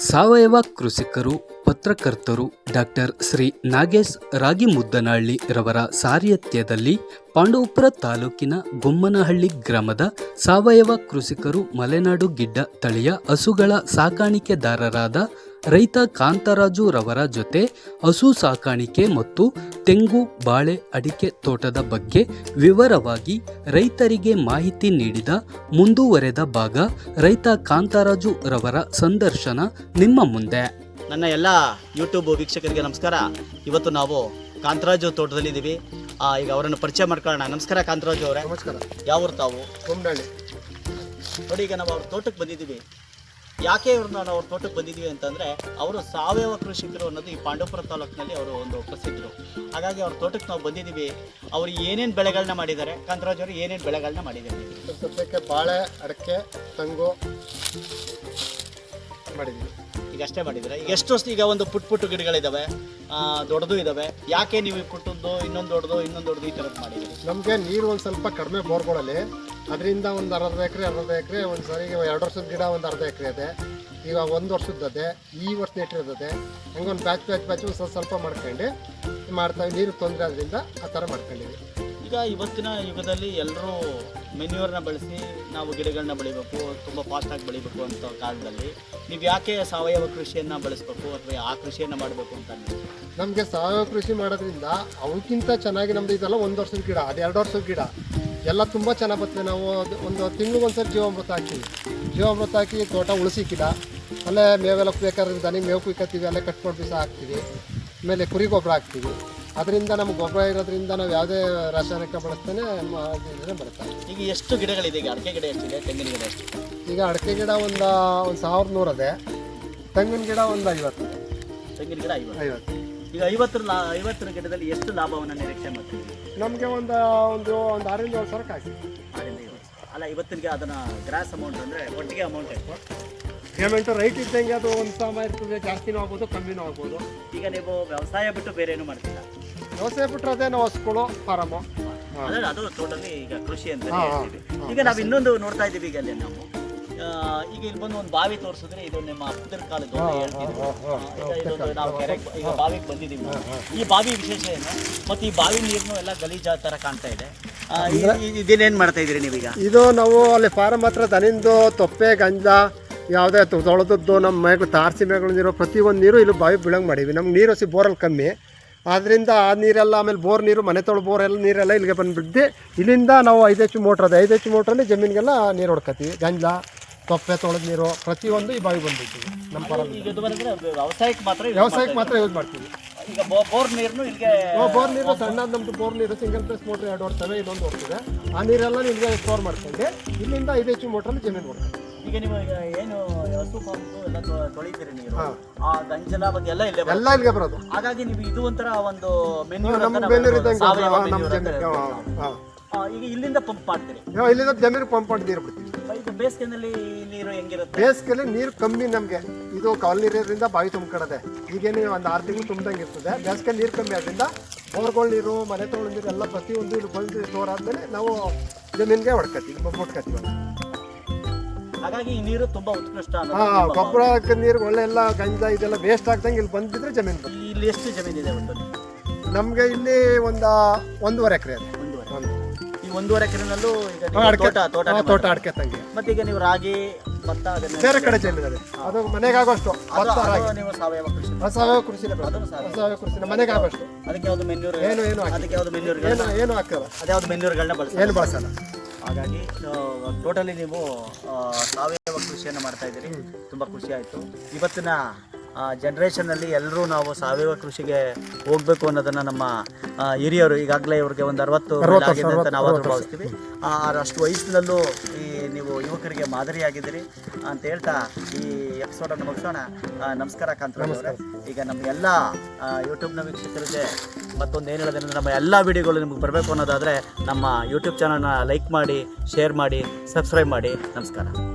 ಸಾವಯವ ಕೃಷಿಕರು ಪತ್ರಕರ್ತರು ಡಾಕ್ಟರ್ ಶ್ರೀ ನಾಗೇಶ್ ರಾಗಿಮುದ್ದನಹಳ್ಳಿ ರವರ ಸಾರಥ್ಯದಲ್ಲಿ ಪಾಂಡವಪುರ ತಾಲೂಕಿನ ಗೊಮ್ಮನಹಳ್ಳಿ ಗ್ರಾಮದ ಸಾವಯವ ಕೃಷಿಕರು ಮಲೆನಾಡು ಗಿಡ್ಡ ತಳಿಯ ಹಸುಗಳ ಸಾಕಾಣಿಕೆದಾರರಾದ ರೈತ ಕಾಂತರಾಜು ರವರ ಜೊತೆ ಹಸು ಸಾಕಾಣಿಕೆ ಮತ್ತು ತೆಂಗು ಬಾಳೆ ಅಡಿಕೆ ತೋಟದ ಬಗ್ಗೆ ವಿವರವಾಗಿ ರೈತರಿಗೆ ಮಾಹಿತಿ ನೀಡಿದ ಮುಂದುವರೆದ ಭಾಗ ರೈತ ಕಾಂತರಾಜು ರವರ ಸಂದರ್ಶನ ನಿಮ್ಮ ಮುಂದೆ. ನನ್ನ ಎಲ್ಲ ಯೂಟ್ಯೂಬ್ ವೀಕ್ಷಕರಿಗೆ ನಮಸ್ಕಾರ. ಇವತ್ತು ನಾವು ಕಾಂತರಾಜು ತೋಟದಲ್ಲಿದ್ದೀವಿ. ಈಗ ಅವರನ್ನು ಪರಿಚಯ ಮಾಡ್ಕೊಳ್ಳೋಣ. ನಮಸ್ಕಾರ ಕಾಂತರಾಜು ಅವರೇ. ನಮಸ್ಕಾರ. ಯಾವ ಊರು ತಾವು? ಕೊಂಡಳ್ಳಿ. ನೋಡಿ, ಈಗ ನಾವು ಅವ್ರ ತೋಟಕ್ಕೆ ಬಂದಿದ್ದೀವಿ. ಯಾಕೆ ಇವ್ರನ್ನ ನಾವು ಅವ್ರ ತೋಟಕ್ಕೆ ಬಂದಿದ್ದೀವಿ ಅಂತಂದರೆ, ಅವರು ಸಾವಯವ ಕೃಷಿಕರು ಅನ್ನೋದು ಈ ಪಾಂಡವಪುರ ತಾಲೂಕಿನಲ್ಲಿ ಅವರು ಒಂದು ಪ್ರಸಿದ್ಧರು. ಹಾಗಾಗಿ ಅವ್ರ ತೋಟಕ್ಕೆ ನಾವು ಬಂದಿದ್ದೀವಿ. ಅವರು ಏನೇನು ಬೆಳೆಗಳನ್ನ ಮಾಡಿದ್ದಾರೆ, ಕಾಂತರಾಜು ಅವರು ಏನೇನು ಬೆಳೆಗಳನ್ನ ಮಾಡಿದ್ದಾರೆ? ಸದ್ಯಕ್ಕೆ ಬಾಳೆ, ಅಡಿಕೆ, ತೆಂಗು ಮಾಡಿದ್ದೀವಿ. ಈಗ ಅಷ್ಟೇ ಮಾಡಿದ್ದಾರೆ. ಈಗ ಎಷ್ಟು ವರ್ಷ? ಈಗ ಒಂದು ಪುಟ್ಟು ಗಿಡಗಳಿದ್ದಾವೆ, ದೊಡ್ಡದು ಇದ್ದಾವೆ. ಯಾಕೆ ನೀವು ಪುಟ್ಟದ್ದು ಇನ್ನೊಂದು ದೊಡ್ಡದು ಈ ಥರದ್ದು ಮಾಡಿದ್ದೀವಿ? ನಮಗೆ ನೀರು ಒಂದು ಸ್ವಲ್ಪ ಕಡಿಮೆ ಬೋರ್ಗಳಲ್ಲಿ, ಅದರಿಂದ ಒಂದು ಅರ್ಧ ಎಕರೆ ಒಂದು ಸಾರಿ 2 ವರ್ಷದ ಗಿಡ ಒಂದು ಅರ್ಧ ಎಕರೆ ಇದೆ. ಈಗ 1 ವರ್ಷದ್ದದೆ, ಈ ವರ್ಷ ನೆಟ್ಟಿರೋದದೆ. ಹಂಗೆ ಒಂದು ಬ್ಯಾಚ್ ಸ್ವಲ್ಪ ಮಾಡ್ಕೊಂಡು ಮಾಡ್ತಾವೆ. ನೀರು ತೊಂದರೆ ಆದ್ರಿಂದ ಆ ಥರ ಮಾಡ್ಕೊಂಡಿದ್ದೀವಿ. ಈಗ ಇವತ್ತಿನ ಯುಗದಲ್ಲಿ ಎಲ್ಲರೂ ಮೆನ್ಯೂರ್ನ ಬಳಸಿ ನಾವು ಗಿಡಗಳನ್ನ ಬೆಳಿಬೇಕು, ತುಂಬ ಫಾಸ್ಟಾಗಿ ಬೆಳಿಬೇಕು ಅಂತ ಕಾಲದಲ್ಲಿ ನೀವು ಯಾಕೆ ಸಾವಯವ ಕೃಷಿಯನ್ನು ಬಳಸಬೇಕು ಅಥವಾ ಆ ಕೃಷಿಯನ್ನು ಮಾಡಬೇಕು ಅಂತ? ನಮಗೆ ಸಾವಯವ ಕೃಷಿ ಮಾಡೋದ್ರಿಂದ ಅವಕ್ಕಿಂತ ಚೆನ್ನಾಗಿ ನಮ್ಮದು ಇದೆಲ್ಲ 1 ವರ್ಷದ ಗಿಡ, ಅದು 2 ವರ್ಷದ ಗಿಡ ಎಲ್ಲ ತುಂಬ ಚೆನ್ನಾಗಿ ಬರ್ತದೆ. ನಾವು ಒಂದು ತಿಂಗಳಿಗೆ ಒಂದ್ಸರಿ ಜೀವಾಮೃತ ಹಾಕ್ತೀವಿ. ಜೀವಾಮೃತ ಹಾಕಿ ತೋಟ ಉಳಿಸಿ ಗಿಡ ಅಲ್ಲೇ ಮೇವೆಲ್ಲ ಕುಯ್ಬೇಕಾದ್ರೆ ದನಿಗೆ ಮೇವು ಕುಯ್ಕೊತೀವಿ, ಅಲ್ಲೇ ಕಟ್ಕೊಂಡು ಬೀಸ ಹಾಕ್ತೀವಿ. ಆಮೇಲೆ ಕುರಿ ಗೊಬ್ಬರ ಹಾಕ್ತೀವಿ. ಅದರಿಂದ ನಮ್ಗೆ ಗೊಬ್ಬರ ಇರೋದ್ರಿಂದ ನಾವು ಯಾವುದೇ ರಾಸಾಯನಿಕ ಬಳಸ್ತಾನೆ ಬರ್ತವೆ. ಈಗ ಎಷ್ಟು ಗಿಡಗಳಿದೆ? ಈಗ ಅಡಿಕೆ ಗಿಡ ಎಷ್ಟಿದೆ, ತೆಂಗಿನ ಗಿಡ ಎಷ್ಟು? ಈಗ ಅಡಿಕೆ ಗಿಡ ಒಂದು 1100 ಇದೆ, ತೆಂಗಿನ ಗಿಡ ಒಂದು 50. ತೆಂಗಿನ ಗಿಡ 50. ಈಗ 50 ಗಿಡದಲ್ಲಿ ಎಷ್ಟು ಲಾಭವನ್ನು ನಿರೀಕ್ಷೆ ಮಾಡ್ತೀವಿ? ನಮಗೆ ಒಂದು 6ರಿಂದ 7 ಸಾವಿರ ಕಾಯ್ತು. 6ರಿಂದ 7 ಅಲ್ಲ, 50ಗೆ ಅದನ್ನು ಗ್ರಾಸ್ ಅಮೌಂಟ್ ಅಂದರೆ ಒಟ್ಟಿಗೆ ಅಮೌಂಟ್ ಎಷ್ಟು? ಪೇಮೆಂಟು ರೈಟ್ ಇದ್ದಂಗೆ ಅದು ಒಂದು ಸಮಯ ಇರ್ತದೆ, ಜಾಸ್ತಿನೂ ಆಗ್ಬೋದು ಕಮ್ಮಿನೂ ಆಗ್ಬೋದು. ಈಗ ನೀವು ವ್ಯವಸಾಯ ಬಿಟ್ಟು ಬೇರೆ ಏನು ಮಾಡ್ತೀರಾ? ವ್ಯವಸಾಯ ಬಿಟ್ಟರೆ ಅದೇ ನಾವು ಹಸುಗಳು, ಫಾರಮು, ಅದು ಟೋಟಲಿ ಈಗ ಕೃಷಿ ಅಂತ ಹೇಳ್ತೀವಿ. ಈಗ ನಾವು ಇನ್ನೊಂದು ನೋಡ್ತಾ ಇದ್ದೀವಿ. ಈಗ ಅಲ್ಲಿ ನಾವು ಈಗ ಇಲ್ಲಿ ಬಂದು ಒಂದು ಬಾವಿ ತೋರಿಸಿದ್ರೆ ಇದು ನಿಮ್ಮ ಅಪ್ಪನ ಕಾಲದ್ದು ಹೇಳ್ತಿದ್ರು. ಈಗ ಇದೊಂದು ನಾವು ಈಗ ಬಾವಿಗೆ ಬಂದಿದ್ದೀವಿ. ಈ ಬಾವಿ ವಿಶೇಷ ಏನು? ಮತ್ತು ಈ ಬಾವಿ ನೀರನ್ನು ಎಲ್ಲ ಗಲೀಜಾ ಥರ ಕಾಣ್ತಾ ಇದೆ. ಇದೇನೇನು ಮಾಡ್ತಾ ಇದ್ದೀರಿ ನೀವೀಗ? ಇದು ನಾವು ಅಲ್ಲಿ ಫಾರಮ್ ಹತ್ರ ದನಿಂದು ತೊಪ್ಪೆ ಗಂಜ ಯಾವುದೇ ತೊಳೆದದ್ದು ನಮ್ಮ ಮೇಗಳು ತಾರಸಿ ಮೇಗಳು ನೀರು ಪ್ರತಿಯೊಂದು ನೀರು ಇಲ್ಲಿ ಬಾವಿ ಬೀಳಂಗೆ ಮಾಡೀವಿ. ನಮ್ಗೆ ನೀರು ಹಸಿ ಬೋರಲ್ಲಿ ಕಮ್ಮಿ, ಆದ್ದರಿಂದ ಆ ನೀರೆಲ್ಲ ಆಮೇಲೆ ಬೋರ್ ನೀರು, ಮನೆ ತೊಳೆ ಬೋರೆಲ್ಲ ನೀರೆಲ್ಲ ಇಲ್ಲಿಗೆ ಬಂದುಬಿಟ್ಟು ಇಲ್ಲಿಂದ ನಾವು 5 HP ಮೋಟ್ರ್ ಅದೇ 5 HP ಮೋಟ್ರಲ್ಲಿ ಜಮೀನಿಗೆಲ್ಲ ನೀರು ಹೊಡ್ಕೊತೀವಿ. ಗಂಜ ತೊಪ್ಪೆ ತೊಳೆದ ನೀರು ಪ್ರತಿಯೊಂದು ಈ ಬಾವಿ ಬಂದ್ಬಿಡ್ತೀವಿ. ನಮ್ಮ ಫಾರಮ್ ವ್ಯವಸಾಯಕ್ಕೆ ಮಾತ್ರ ಯೂಸ್ ಮಾಡ್ತೀವಿ. ಈಗ ಬೋರ್ ನೀರನ್ನು ಇಲ್ಲಿಗೆ ಬೋರ್ ನೀರು ಸಣ್ಣ ನಮ್ಮದು ಬೋರ್ ನೀರು ಸಿಂಗಲ್ ಫೇಸ್ ಮೋಟ್ರ್ 2 ಓಡ್ತವೆ, ಇದೊಂದು ಓಡ್ತಿದೆ. ಆ ನೀರೆಲ್ಲ ಇಲ್ಲಿಗೆ ಸ್ಟೋರ್ ಮಾಡ್ಕೊಂಡು ಇಲ್ಲಿಂದ 5 HP ಮೋಟ್ರಲ್ಲಿ ಜಮೀನು ಕೊಡ್ತೀವಿ. ಈಗ ನೀವು ಏನು ಹಸು ಪಾಂಪು ಎಲ್ಲ ತೊಳಿತೀರಿ ನೀರು, ಆ ಗಂಜಲ ಬಗ್ಗೆ ಎಲ್ಲ ಇಲ್ಲಿಗೆ ಬರೋದು. ಹಾಗಾಗಿ ನೀವು ಇದು ಒಂಥರ ಒಂದು ಈಗ ಇಲ್ಲಿಂದ ಪಂಪ್ ಮಾಡ್ತೀರಿ? ಇಲ್ಲಿಂದ ಜಮೀನು ಪಂಪ್ ಮಾಡಿ ನೀರು ಬಿಡ್ತೀವಿ. ಈಗ ಬೇಸಿಗೆನಲ್ಲಿ ನೀರು ಹೆಂಗಿರುತ್ತೆ? ಬೇಸಿಗೆಯಲ್ಲಿ ನೀರು ಕಮ್ಮಿ ನಮಗೆ. ಇದು ಕಾಲು ನೀರಿರೋದ್ರಿಂದ ಬಾವಿ ತುಂಬ್ಕೊಳ್ಳೋದೆ. ಈಗೇನು ಒಂದು 6 ತಿಂಗಳು ತುಂಬ್ದಂಗೆ ಇರ್ತದೆ. ಬೇಸಿಗೆ ನೀರು ಕಮ್ಮಿ ಆದ್ದರಿಂದ ಬೋರ್ಗಳ ನೀರು, ಮನೆ ತೊಗೊಳ್ಳೋ ನೀರು ಎಲ್ಲ ಪ್ರತಿಯೊಂದು ಇಲ್ಲಿ ಬಂದು ಸ್ಟೋರ್ ಆದಮೇಲೆ ನಾವು ಜಮೀನಿಗೆ ಹೊಡ್ಕೊತೀವಿ, ಮುಟ್ಕೊತೀವಿ. ಹಾಗಾಗಿ ಈ ನೀರು ತುಂಬಾ ಉತ್ಕೃಷ್ಟ. ಗೊಬ್ಬರ ನೀರು ಒಳ್ಳೆ ಎಲ್ಲ ಗಂಜ ಇದೆಲ್ಲ ವೇಸ್ಟ್ ಆಗ್ದಂಗೆ ಇಲ್ಲಿ ಬಂದಿದ್ರೆ ಜಮೀನು ಬರ್ತದೆ. ಇಲ್ಲಿ ಎಷ್ಟು ಜಮೀನಿದೆ ಒಟ್ಟು? ನಮಗೆ ಇಲ್ಲಿ ಒಂದು 1.5 ಎಕರೆ ಇದೆ. ಈ 1.5 ಎಕರೆನಲ್ಲೂ ತೋಟ ಅಡಿಕೆ ತಂಗಿ. ಮತ್ತೆ ಈಗ ನೀವು ರಾಗಿ ಭತ್ತ ಬೇರೆ ಕಡೆ ಚೆಲ್ಲಿದೆ. ಅದು ಮನೆಗಾಗೋಷ್ಟು ನೀವು ಸಾವಯವ ಕೃಷಿ? ಸಾವಯವ ಕೃಷಿ ಮನೆಗಾಗೋಷ್ಟು. ಅದಕ್ಕೆ ಯಾವ್ದು ಮೆನ್ಯೂರ್ ಏನು ಹಾಕಲ್ಲ, ಅದ್ಯಾವ್ದು ಮೆನ್ಯೂರ್ಗಳನ್ನ ಏನು ಬಳಸಲ್ಲ. ಹಾಗಾಗಿ ಟೋಟಲಿ ನೀವು ಸಾವಯವ ಕೃಷಿಯನ್ನು ಮಾಡ್ತಾ ಇದ್ದೀರಿ. ತುಂಬ ಖುಷಿ ಆಯಿತು. ಇವತ್ತಿನ ಜನ್ರೇಷನ್ನಲ್ಲಿ ಎಲ್ಲರೂ ನಾವು ಸಾವಯವ ಕೃಷಿಗೆ ಹೋಗಬೇಕು ಅನ್ನೋದನ್ನು ನಮ್ಮ ಹಿರಿಯರು ಈಗಾಗಲೇ ಇವ್ರಿಗೆ ಒಂದು 60 ಆಗಿದೆ ಅಂತ ನಾವು ಭಾವಿಸ್ತೀವಿ. ಅಷ್ಟು ವಯಸ್ಸಿನಲ್ಲೂ ನೀವು ಯುವಕರಿಗೆ ಮಾದರಿಯಾಗಿದ್ದೀರಿ ಅಂತ ಹೇಳ್ತಾ ಈ ಎಪಿಸೋಡನ್ನು ಮುಗಿಸೋಣ. ನಮಸ್ಕಾರ ಕಾಂತರಾಜ್ ಅವರೇ. ಈಗ ನಮ್ಮ ಎಲ್ಲ ಯೂಟ್ಯೂಬ್ನ ವೀಕ್ಷಕರಿಗೆ ಮತ್ತೊಂದು ಏನು ಹೇಳೋದಂದ್ರೆ, ನಮ್ಮ ಎಲ್ಲ ವಿಡಿಯೋಗಳು ನಿಮಗೆ ಬರಬೇಕು ಅನ್ನೋದಾದರೆ ನಮ್ಮ ಯೂಟ್ಯೂಬ್ ಚಾನಲ್ನ ಲೈಕ್ ಮಾಡಿ, ಶೇರ್ ಮಾಡಿ, ಸಬ್ಸ್ಕ್ರೈಬ್ ಮಾಡಿ. ನಮಸ್ಕಾರ.